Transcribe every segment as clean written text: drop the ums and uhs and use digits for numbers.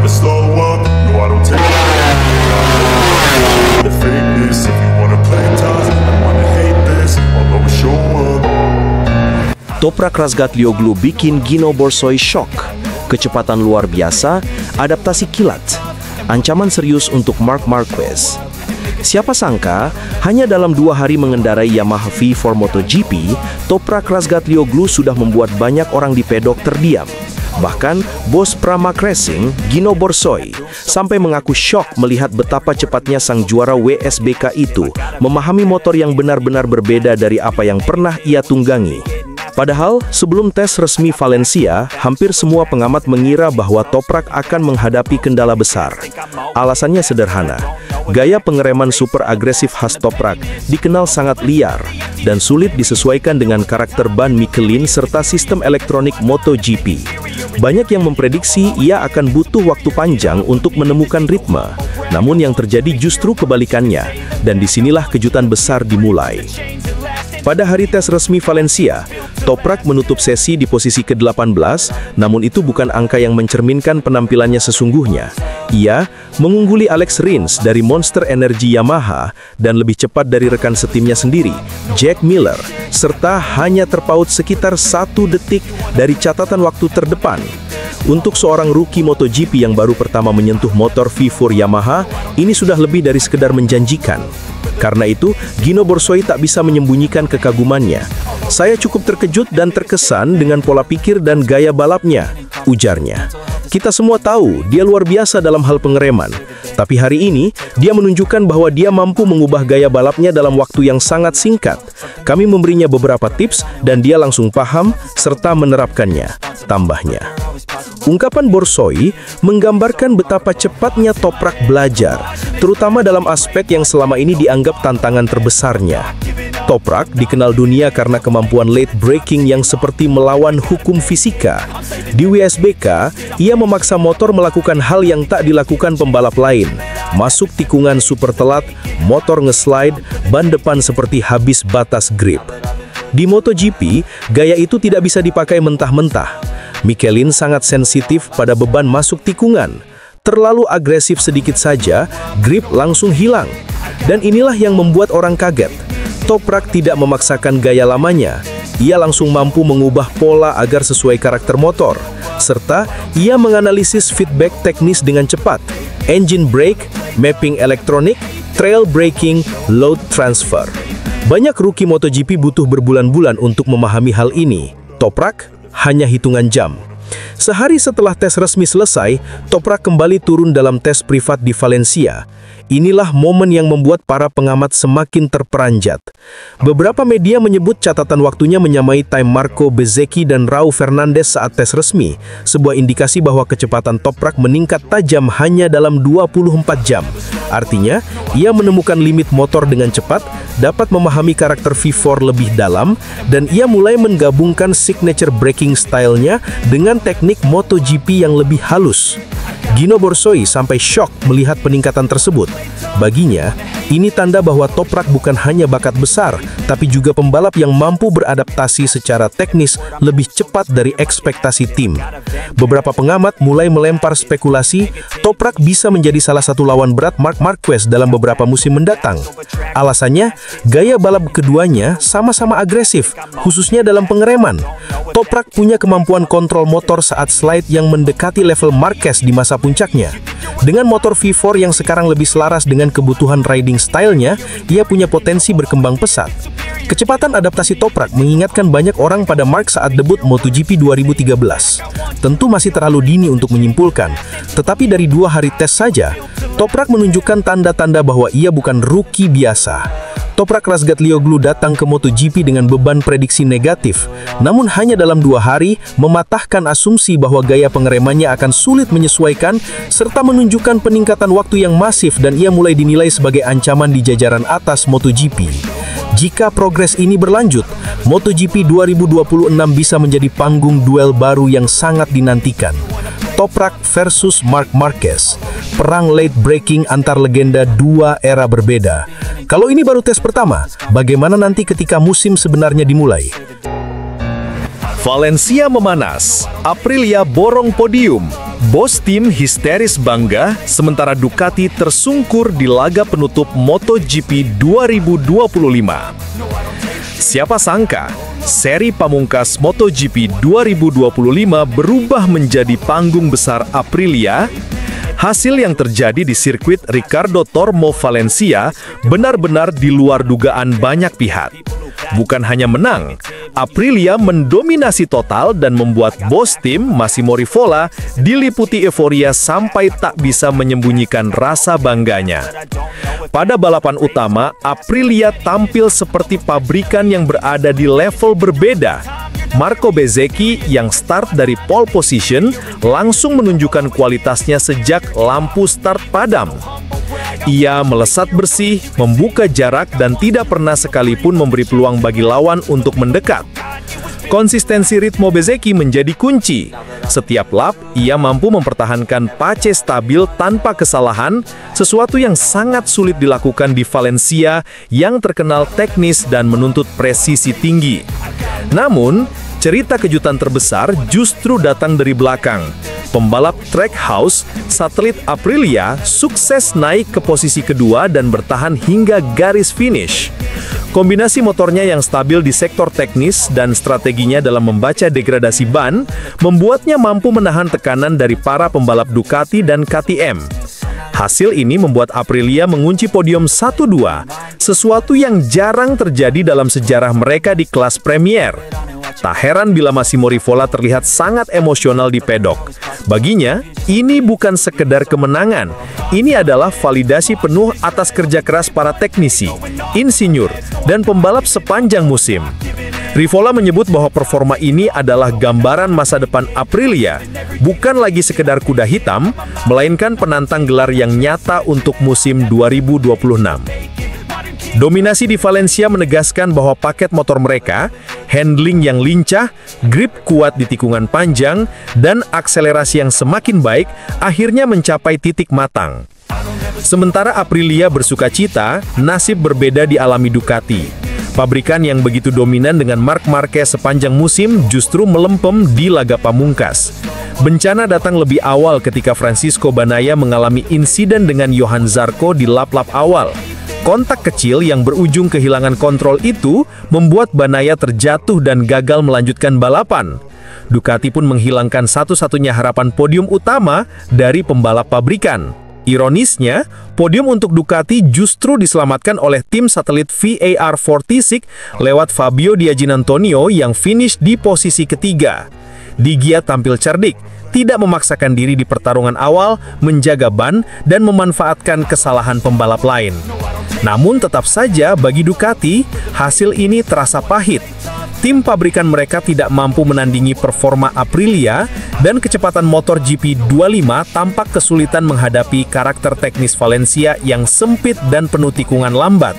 never slow up. No, I don't take the fakeness. If you wanna play tough and wanna hate this, I'll always show up. Toprak Razgatlioglu bikin Gino Borsoi shock. Kecepatan luar biasa, adaptasi kilat, ancaman serius untuk Marc Marquez. Siapa sangka, hanya dalam 2 hari mengendarai Yamaha V4 MotoGP, Toprak Razgatlioglu sudah membuat banyak orang di pedok terdiam. Bahkan, bos Pramac Racing, Gino Borsoi, sampai mengaku syok melihat betapa cepatnya sang juara WSBK itu memahami motor yang benar-benar berbeda dari apa yang pernah ia tunggangi. Padahal, sebelum tes resmi Valencia, hampir semua pengamat mengira bahwa Toprak akan menghadapi kendala besar. Alasannya sederhana, gaya pengereman super agresif khas Toprak dikenal sangat liar dan sulit disesuaikan dengan karakter ban Michelin serta sistem elektronik MotoGP. Banyak yang memprediksi ia akan butuh waktu panjang untuk menemukan ritme, namun yang terjadi justru kebalikannya, dan disinilah kejutan besar dimulai. Pada hari tes resmi Valencia, Toprak menutup sesi di posisi ke-18, namun itu bukan angka yang mencerminkan penampilannya sesungguhnya. Ia mengungguli Alex Rins dari Monster Energy Yamaha dan lebih cepat dari rekan setimnya sendiri, Jack Miller, serta hanya terpaut sekitar 1 detik dari catatan waktu terdepan. Untuk seorang rookie MotoGP yang baru pertama menyentuh motor V4 Yamaha, ini sudah lebih dari sekedar menjanjikan. Karena itu, Gino Borsoi tak bisa menyembunyikan kekagumannya. Saya cukup terkejut dan terkesan dengan pola pikir dan gaya balapnya, ujarnya. Kita semua tahu dia luar biasa dalam hal pengereman, tapi hari ini dia menunjukkan bahwa dia mampu mengubah gaya balapnya dalam waktu yang sangat singkat. Kami memberinya beberapa tips dan dia langsung paham serta menerapkannya, tambahnya. Ungkapan Borsoi menggambarkan betapa cepatnya Toprak belajar, terutama dalam aspek yang selama ini dianggap tantangan terbesarnya. Toprak dikenal dunia karena kemampuan late braking yang seperti melawan hukum fisika. Di WSBK, ia memaksa motor melakukan hal yang tak dilakukan pembalap lain. Masuk tikungan super telat, motor nge-slide, ban depan seperti habis batas grip. Di MotoGP, gaya itu tidak bisa dipakai mentah-mentah. Michelin sangat sensitif pada beban masuk tikungan. Terlalu agresif sedikit saja, grip langsung hilang. Dan inilah yang membuat orang kaget. Toprak tidak memaksakan gaya lamanya. Ia langsung mampu mengubah pola agar sesuai karakter motor. Serta, ia menganalisis feedback teknis dengan cepat. Engine brake, mapping elektronik, trail braking, load transfer. Banyak rookie MotoGP butuh berbulan-bulan untuk memahami hal ini. Toprak hanya hitungan jam. Sehari setelah tes resmi selesai, Toprak kembali turun dalam tes privat di Valencia. Inilah momen yang membuat para pengamat semakin terperanjat. Beberapa media menyebut catatan waktunya menyamai time Marco Bezzecchi dan Raul Fernandez saat tes resmi, sebuah indikasi bahwa kecepatan Toprak meningkat tajam hanya dalam 24 jam. Artinya, ia menemukan limit motor dengan cepat, dapat memahami karakter V4 lebih dalam, dan ia mulai menggabungkan signature braking style-nya dengan teknik MotoGP yang lebih halus. Gino Borsoi sampai syok melihat peningkatan tersebut. Baginya, ini tanda bahwa Toprak bukan hanya bakat besar, tapi juga pembalap yang mampu beradaptasi secara teknis lebih cepat dari ekspektasi tim. Beberapa pengamat mulai melempar spekulasi, Toprak bisa menjadi salah satu lawan berat Marc Marquez dalam beberapa musim mendatang. Alasannya, gaya balap keduanya sama-sama agresif, khususnya dalam pengereman. Toprak punya kemampuan kontrol motor saat slide yang mendekati level Marquez di masa puncaknya. Dengan motor V4 yang sekarang lebih selaras dengan kebutuhan riding style-nya, ia punya potensi berkembang pesat. Kecepatan adaptasi Toprak mengingatkan banyak orang pada Marc saat debut MotoGP 2013. Tentu masih terlalu dini untuk menyimpulkan, tetapi dari 2 hari tes saja, Toprak menunjukkan tanda-tanda bahwa ia bukan rookie biasa. Toprak Razgatlioglu datang ke MotoGP dengan beban prediksi negatif, namun hanya dalam 2 hari mematahkan asumsi bahwa gaya pengeremannya akan sulit menyesuaikan, serta menunjukkan peningkatan waktu yang masif dan ia mulai dinilai sebagai ancaman di jajaran atas MotoGP. Jika progres ini berlanjut, MotoGP 2026 bisa menjadi panggung duel baru yang sangat dinantikan. Toprak versus Marc Marquez, perang late braking antar legenda 2 era berbeda. Kalau ini baru tes pertama, bagaimana nanti ketika musim sebenarnya dimulai? Valencia memanas, Aprilia borong podium. Bos tim histeris bangga, sementara Ducati tersungkur di laga penutup MotoGP 2025. Siapa sangka, seri pamungkas MotoGP 2025 berubah menjadi panggung besar Aprilia. Hasil yang terjadi di sirkuit Ricardo Tormo Valencia benar-benar di luar dugaan banyak pihak. Bukan hanya menang, Aprilia mendominasi total dan membuat bos tim Massimo Rivola diliputi euforia sampai tak bisa menyembunyikan rasa bangganya. Pada balapan utama, Aprilia tampil seperti pabrikan yang berada di level berbeda. Marco Bezzecchi yang start dari pole position langsung menunjukkan kualitasnya sejak lampu start padam. Ia melesat bersih, membuka jarak, dan tidak pernah sekalipun memberi peluang bagi lawan untuk mendekat. Konsistensi ritme Bezzecchi menjadi kunci. Setiap lap, ia mampu mempertahankan pace stabil tanpa kesalahan, sesuatu yang sangat sulit dilakukan di Valencia yang terkenal teknis dan menuntut presisi tinggi. Namun, cerita kejutan terbesar justru datang dari belakang. Pembalap Trackhouse, satelit Aprilia, sukses naik ke posisi kedua dan bertahan hingga garis finish. Kombinasi motornya yang stabil di sektor teknis dan strateginya dalam membaca degradasi ban membuatnya mampu menahan tekanan dari para pembalap Ducati dan KTM. Hasil ini membuat Aprilia mengunci podium 1-2, sesuatu yang jarang terjadi dalam sejarah mereka di kelas Premier. Tak heran bila Massimo Rivola terlihat sangat emosional di pedok. Baginya, ini bukan sekedar kemenangan. Ini adalah validasi penuh atas kerja keras para teknisi, insinyur, dan pembalap sepanjang musim. Rivola menyebut bahwa performa ini adalah gambaran masa depan Aprilia, bukan lagi sekedar kuda hitam, melainkan penantang gelar yang nyata untuk musim 2026. Dominasi di Valencia menegaskan bahwa paket motor mereka, handling yang lincah, grip kuat di tikungan panjang, dan akselerasi yang semakin baik, akhirnya mencapai titik matang. Sementara Aprilia bersukacita, nasib berbeda dialami Ducati. Pabrikan yang begitu dominan dengan Marc Marquez sepanjang musim justru melempem di laga pamungkas. Bencana datang lebih awal ketika Francisco Bagnaia mengalami insiden dengan Johann Zarco di lap-lap awal. Kontak kecil yang berujung kehilangan kontrol itu membuat Bagnaia terjatuh dan gagal melanjutkan balapan. Ducati pun menghilangkan satu-satunya harapan podium utama dari pembalap pabrikan. Ironisnya, podium untuk Ducati justru diselamatkan oleh tim satelit VAR46 lewat Fabio Di Giannantonio yang finish di posisi ketiga. Di Gia tampil cerdik, tidak memaksakan diri di pertarungan awal, menjaga ban, dan memanfaatkan kesalahan pembalap lain. Namun tetap saja bagi Ducati, hasil ini terasa pahit. Tim pabrikan mereka tidak mampu menandingi performa Aprilia, dan kecepatan motor GP25 tampak kesulitan menghadapi karakter teknis Valencia yang sempit dan penuh tikungan lambat.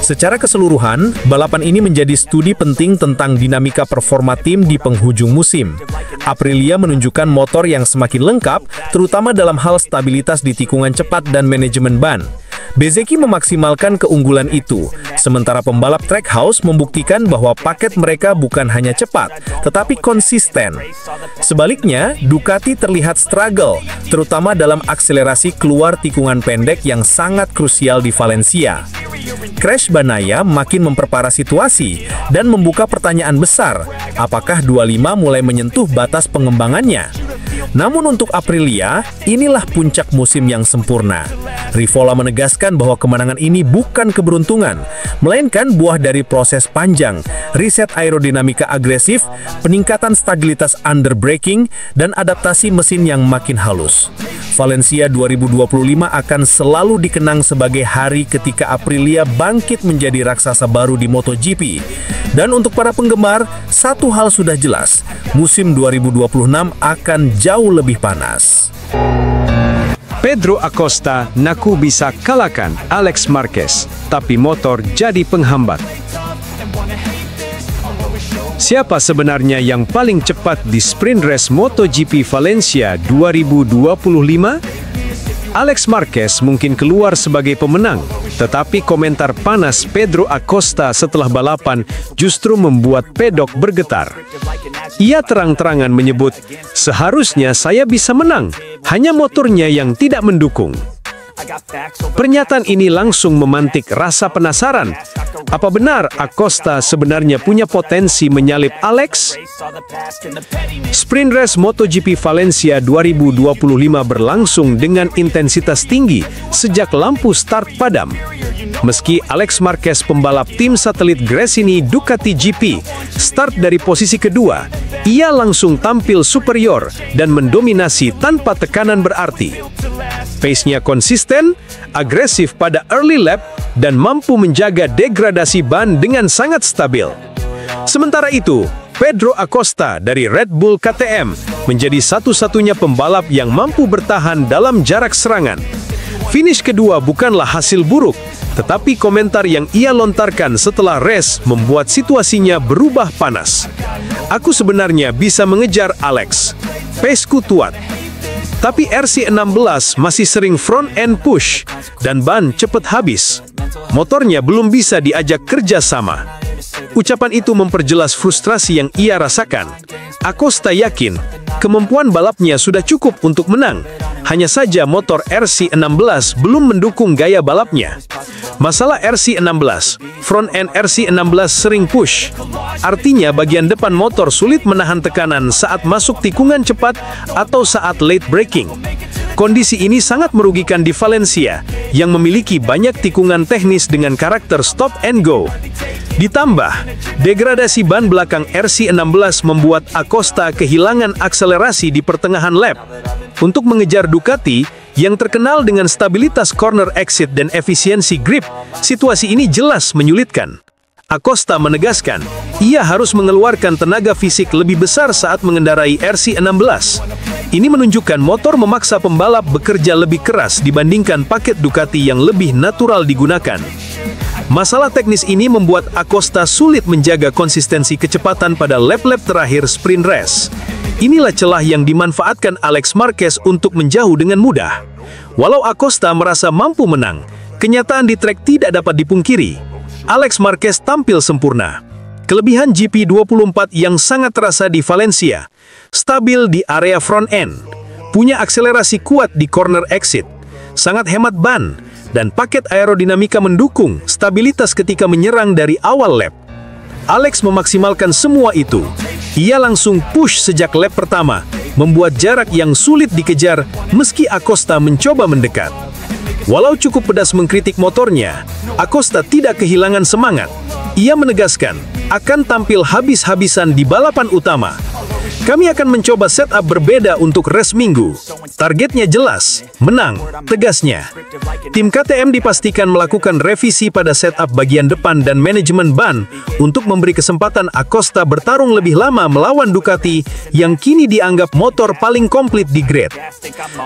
Secara keseluruhan, balapan ini menjadi studi penting tentang dinamika performa tim di penghujung musim. Aprilia menunjukkan motor yang semakin lengkap, terutama dalam hal stabilitas di tikungan cepat dan manajemen ban. Bezzecchi memaksimalkan keunggulan itu, sementara pembalap Trackhouse membuktikan bahwa paket mereka bukan hanya cepat, tetapi konsisten. Sebaliknya, Ducati terlihat struggle, terutama dalam akselerasi keluar tikungan pendek yang sangat krusial di Valencia. Crash Bagnaia makin memperparah situasi dan membuka pertanyaan besar, apakah 25 mulai menyentuh batas pengembangannya? Namun untuk Aprilia, inilah puncak musim yang sempurna. Rivola menegaskan bahwa kemenangan ini bukan keberuntungan, melainkan buah dari proses panjang, riset aerodinamika agresif, peningkatan stabilitas underbraking, dan adaptasi mesin yang makin halus. Valencia 2025 akan selalu dikenang sebagai hari ketika Aprilia bangkit menjadi raksasa baru di MotoGP. Dan untuk para penggemar, satu hal sudah jelas, musim 2026 akan jauh lebih panas. Pedro Acosta naku bisa kalahkan Alex Marquez, tapi motor jadi penghambat. Siapa sebenarnya yang paling cepat di sprint race MotoGP Valencia 2025? Alex Marquez mungkin keluar sebagai pemenang, tetapi komentar panas Pedro Acosta setelah balapan justru membuat pedok bergetar. Ia terang-terangan menyebut, "Seharusnya saya bisa menang, hanya motornya yang tidak mendukung." Pernyataan ini langsung memantik rasa penasaran. Apa benar Acosta sebenarnya punya potensi menyalip Alex? Sprint race MotoGP Valencia 2025 berlangsung dengan intensitas tinggi sejak lampu start padam. Meski Alex Marquez, pembalap tim satelit Gresini Ducati GP, start dari posisi kedua, ia langsung tampil superior dan mendominasi tanpa tekanan berarti. Pace-nya konsisten, agresif pada early lap, dan mampu menjaga degradasi ban dengan sangat stabil. Sementara itu, Pedro Acosta dari Red Bull KTM menjadi satu-satunya pembalap yang mampu bertahan dalam jarak serangan. Finish kedua bukanlah hasil buruk, tetapi komentar yang ia lontarkan setelah race membuat situasinya berubah panas. "Aku sebenarnya bisa mengejar Alex. Pace-ku kuat. Tapi RC16 masih sering front end push dan ban cepat habis. Motornya belum bisa diajak kerja sama." Ucapan itu memperjelas frustrasi yang ia rasakan. Acosta yakin kemampuan balapnya sudah cukup untuk menang. Hanya saja motor RC16 belum mendukung gaya balapnya. Masalah RC16, front end RC16 sering push. Artinya bagian depan motor sulit menahan tekanan saat masuk tikungan cepat atau saat late braking. Kondisi ini sangat merugikan di Valencia, yang memiliki banyak tikungan teknis dengan karakter stop and go. Ditambah, degradasi ban belakang RC16 membuat Acosta kehilangan akselerasi di pertengahan lap. Untuk mengejar Ducati, yang terkenal dengan stabilitas corner exit dan efisiensi grip, situasi ini jelas menyulitkan. Acosta menegaskan, ia harus mengeluarkan tenaga fisik lebih besar saat mengendarai RC16. Ini menunjukkan motor memaksa pembalap bekerja lebih keras dibandingkan paket Ducati yang lebih natural digunakan. Masalah teknis ini membuat Acosta sulit menjaga konsistensi kecepatan pada lap-lap terakhir sprint race. Inilah celah yang dimanfaatkan Alex Marquez untuk menjauh dengan mudah. Walau Acosta merasa mampu menang, kenyataan di trek tidak dapat dipungkiri. Alex Marquez tampil sempurna. Kelebihan GP24 yang sangat terasa di Valencia, stabil di area front end, punya akselerasi kuat di corner exit, sangat hemat ban, dan paket aerodinamika mendukung stabilitas ketika menyerang dari awal lap. Alex memaksimalkan semua itu. Ia langsung push sejak lap pertama, membuat jarak yang sulit dikejar meski Acosta mencoba mendekat. Walau cukup pedas mengkritik motornya, Acosta tidak kehilangan semangat. Ia menegaskan akan tampil habis-habisan di balapan utama. "Kami akan mencoba setup berbeda untuk race minggu. Targetnya jelas, menang," tegasnya. Tim KTM dipastikan melakukan revisi pada setup bagian depan dan manajemen ban untuk memberi kesempatan Acosta bertarung lebih lama melawan Ducati yang kini dianggap motor paling komplit di grid.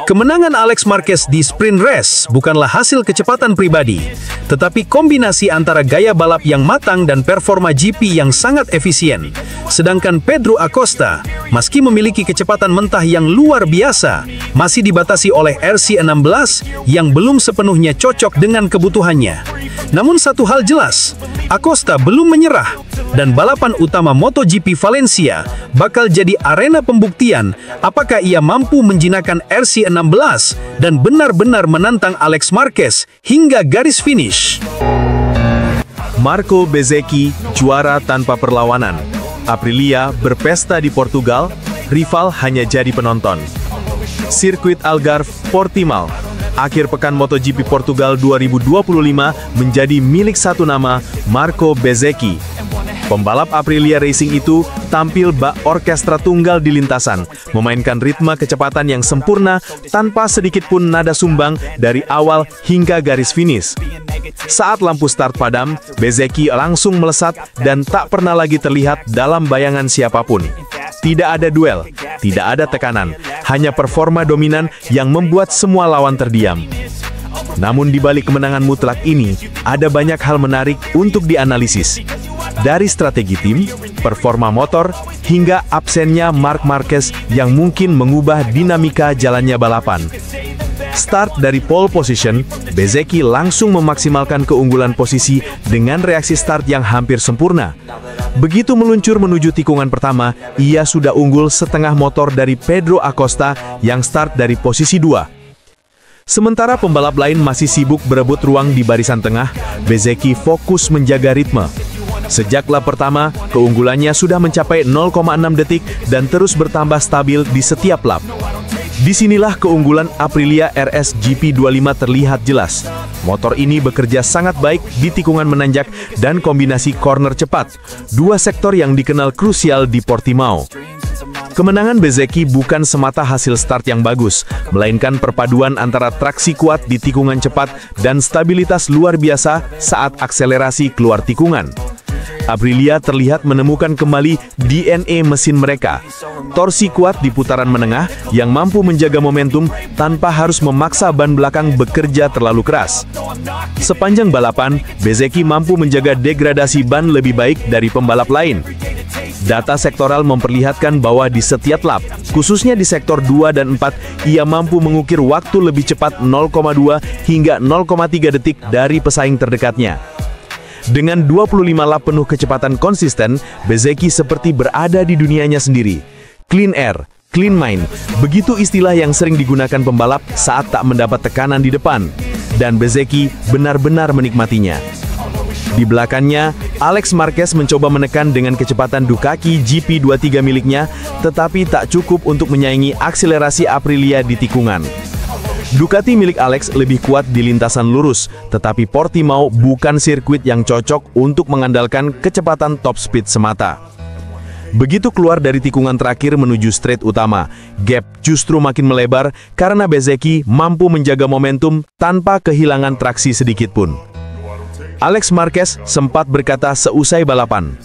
Kemenangan Alex Marquez di sprint race bukanlah hasil kecepatan pribadi, tetapi kombinasi antara gaya balap yang matang dan performa GP yang sangat efisien. Sedangkan Pedro Acosta, meski memiliki kecepatan mentah yang luar biasa, masih dibatasi oleh RC16 yang belum sepenuhnya cocok dengan kebutuhannya. Namun satu hal jelas, Acosta belum menyerah, dan balapan utama MotoGP Valencia bakal jadi arena pembuktian apakah ia mampu menjinakkan RC16 dan benar-benar menantang Alex Marquez hingga garis finish. Marco Bezzecchi juara tanpa perlawanan. Aprilia berpesta di Portugal, rival hanya jadi penonton. Sirkuit Algarve, Portimao. Akhir pekan MotoGP Portugal 2025 menjadi milik satu nama, Marco Bezzecchi. Pembalap Aprilia Racing itu tampil bak orkestra tunggal di lintasan, memainkan ritme kecepatan yang sempurna tanpa sedikit pun nada sumbang dari awal hingga garis finish. Saat lampu start padam, Bezzecchi langsung melesat dan tak pernah lagi terlihat dalam bayangan siapapun. Tidak ada duel, tidak ada tekanan, hanya performa dominan yang membuat semua lawan terdiam. Namun di balik kemenangan mutlak ini, ada banyak hal menarik untuk dianalisis. Dari strategi tim, performa motor, hingga absennya Marc Marquez yang mungkin mengubah dinamika jalannya balapan. Start dari pole position, Bezzecchi langsung memaksimalkan keunggulan posisi dengan reaksi start yang hampir sempurna. Begitu meluncur menuju tikungan pertama, ia sudah unggul setengah motor dari Pedro Acosta yang start dari posisi 2. Sementara pembalap lain masih sibuk berebut ruang di barisan tengah, Bezzecchi fokus menjaga ritme. Sejak lap pertama, keunggulannya sudah mencapai 0,6 detik dan terus bertambah stabil di setiap lap. Disinilah keunggulan Aprilia RS GP25 terlihat jelas. Motor ini bekerja sangat baik di tikungan menanjak dan kombinasi corner cepat, dua sektor yang dikenal krusial di Portimao. Kemenangan Bezzecchi bukan semata hasil start yang bagus, melainkan perpaduan antara traksi kuat di tikungan cepat dan stabilitas luar biasa saat akselerasi keluar tikungan. Aprilia terlihat menemukan kembali DNA mesin mereka. Torsi kuat di putaran menengah yang mampu menjaga momentum tanpa harus memaksa ban belakang bekerja terlalu keras. Sepanjang balapan, Bezzecchi mampu menjaga degradasi ban lebih baik dari pembalap lain. Data sektoral memperlihatkan bahwa di setiap lap, khususnya di sektor 2 dan 4, ia mampu mengukir waktu lebih cepat 0,2 hingga 0,3 detik dari pesaing terdekatnya. Dengan 25 lap penuh kecepatan konsisten, Bezzecchi seperti berada di dunianya sendiri. Clean air, clean mind, begitu istilah yang sering digunakan pembalap saat tak mendapat tekanan di depan. Dan Bezzecchi benar-benar menikmatinya. Di belakangnya, Alex Marquez mencoba menekan dengan kecepatan Ducati GP23 miliknya, tetapi tak cukup untuk menyaingi akselerasi Aprilia di tikungan. Ducati milik Alex lebih kuat di lintasan lurus, tetapi Portimao bukan sirkuit yang cocok untuk mengandalkan kecepatan top speed semata. Begitu keluar dari tikungan terakhir menuju straight utama, gap justru makin melebar karena Bezzecchi mampu menjaga momentum tanpa kehilangan traksi sedikitpun. Alex Marquez sempat berkata seusai balapan,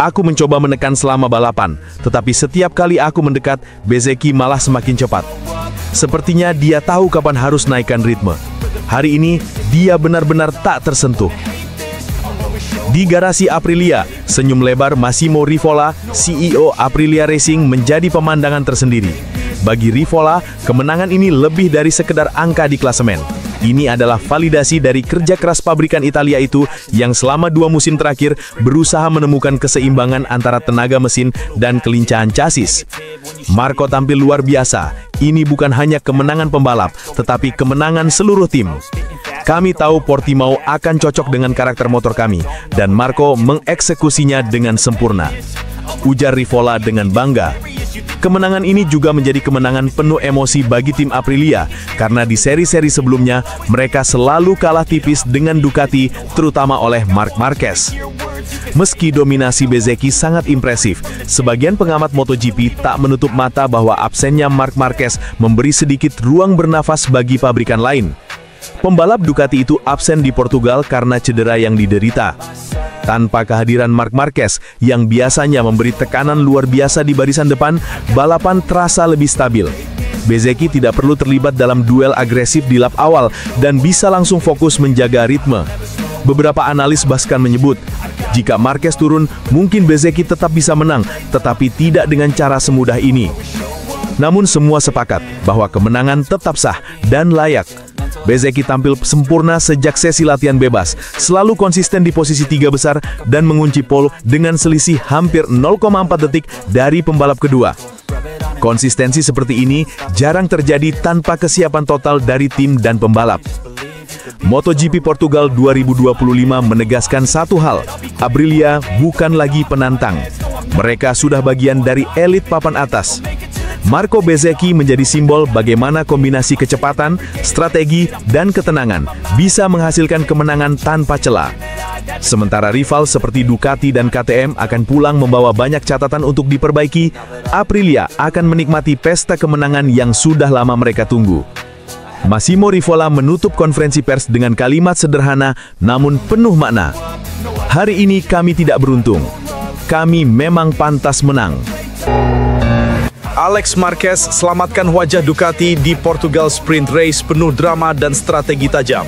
"Aku mencoba menekan selama balapan, tetapi setiap kali aku mendekat, Bezzecchi malah semakin cepat. Sepertinya dia tahu kapan harus naikkan ritme. Hari ini, dia benar-benar tak tersentuh." Di garasi Aprilia, senyum lebar Massimo Rivola, CEO Aprilia Racing menjadi pemandangan tersendiri. Bagi Rivola, kemenangan ini lebih dari sekedar angka di klasemen. Ini adalah validasi dari kerja keras pabrikan Italia itu yang selama 2 musim terakhir berusaha menemukan keseimbangan antara tenaga mesin dan kelincahan chassis. Marco tampil luar biasa. Ini bukan hanya kemenangan pembalap, tetapi kemenangan seluruh tim. Kami tahu Portimao akan cocok dengan karakter motor kami, dan Marco mengeksekusinya dengan sempurna, ujar Rivola dengan bangga. Kemenangan ini juga menjadi kemenangan penuh emosi bagi tim Aprilia, karena di seri-seri sebelumnya mereka selalu kalah tipis dengan Ducati, terutama oleh Marc Marquez. Meski dominasi Bezzecchi sangat impresif, sebagian pengamat MotoGP tak menutup mata bahwa absennya Marc Marquez memberi sedikit ruang bernafas bagi pabrikan lain. Pembalap Ducati itu absen di Portugal karena cedera yang diderita. Tanpa kehadiran Marc Marquez yang biasanya memberi tekanan luar biasa di barisan depan, balapan terasa lebih stabil. Bezzecchi tidak perlu terlibat dalam duel agresif di lap awal dan bisa langsung fokus menjaga ritme. Beberapa analis bahkan menyebut, jika Marquez turun, mungkin Bezzecchi tetap bisa menang, tetapi tidak dengan cara semudah ini. Namun semua sepakat bahwa kemenangan tetap sah dan layak. Bezzecchi tampil sempurna sejak sesi latihan bebas, selalu konsisten di posisi 3 besar dan mengunci pole dengan selisih hampir 0,4 detik dari pembalap kedua. Konsistensi seperti ini jarang terjadi tanpa kesiapan total dari tim dan pembalap. MotoGP Portugal 2025 menegaskan satu hal, Aprilia bukan lagi penantang. Mereka sudah bagian dari elit papan atas. Marco Bezzecchi menjadi simbol bagaimana kombinasi kecepatan, strategi, dan ketenangan bisa menghasilkan kemenangan tanpa celah. Sementara rival seperti Ducati dan KTM akan pulang membawa banyak catatan untuk diperbaiki, Aprilia akan menikmati pesta kemenangan yang sudah lama mereka tunggu. Massimo Rivola menutup konferensi pers dengan kalimat sederhana namun penuh makna. "Hari ini kami tidak beruntung. Kami memang pantas menang." Alex Marquez selamatkan wajah Ducati di Portugal Sprint Race penuh drama dan strategi tajam.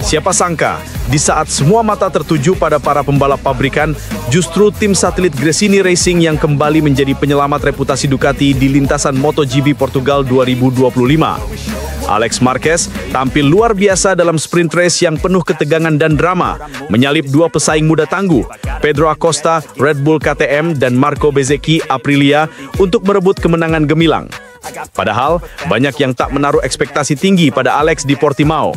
Siapa sangka, di saat semua mata tertuju pada para pembalap pabrikan, justru tim satelit Gresini Racing yang kembali menjadi penyelamat reputasi Ducati di lintasan MotoGP Portugal 2025. Alex Marquez tampil luar biasa dalam sprint race yang penuh ketegangan dan drama, menyalip dua pesaing muda tangguh, Pedro Acosta, Red Bull KTM, dan Marco Bezzecchi, Aprilia, untuk merebut kemenangan gemilang. Padahal, banyak yang tak menaruh ekspektasi tinggi pada Alex di Portimao.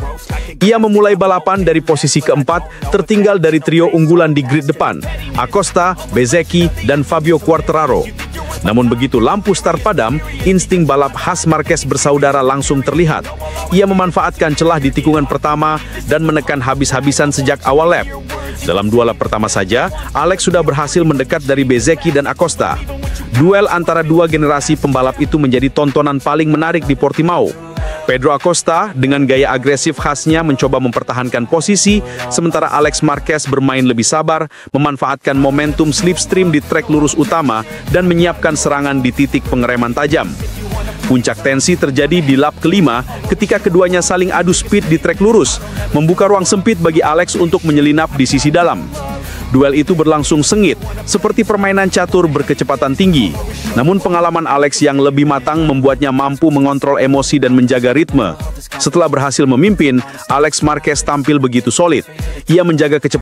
Ia memulai balapan dari posisi keempat, tertinggal dari trio unggulan di grid depan, Acosta, Bezzecchi, dan Fabio Quartararo. Namun begitu lampu start padam, insting balap khas Marquez bersaudara langsung terlihat. Ia memanfaatkan celah di tikungan pertama dan menekan habis-habisan sejak awal lap. Dalam dua lap pertama saja, Alex sudah berhasil mendekat dari Bezzecchi dan Acosta. Duel antara dua generasi pembalap itu menjadi tontonan paling menarik di Portimao. Pedro Acosta dengan gaya agresif khasnya mencoba mempertahankan posisi, sementara Alex Marquez bermain lebih sabar, memanfaatkan momentum slipstream di trek lurus utama dan menyiapkan serangan di titik pengereman tajam. Puncak tensi terjadi di lap kelima ketika keduanya saling adu speed di trek lurus, membuka ruang sempit bagi Alex untuk menyelinap di sisi dalam. Duel itu berlangsung sengit, seperti permainan catur berkecepatan tinggi. Namun pengalaman Alex yang lebih matang membuatnya mampu mengontrol emosi dan menjaga ritme. Setelah berhasil memimpin, Alex Marquez tampil begitu solid. Ia menjaga kecepatan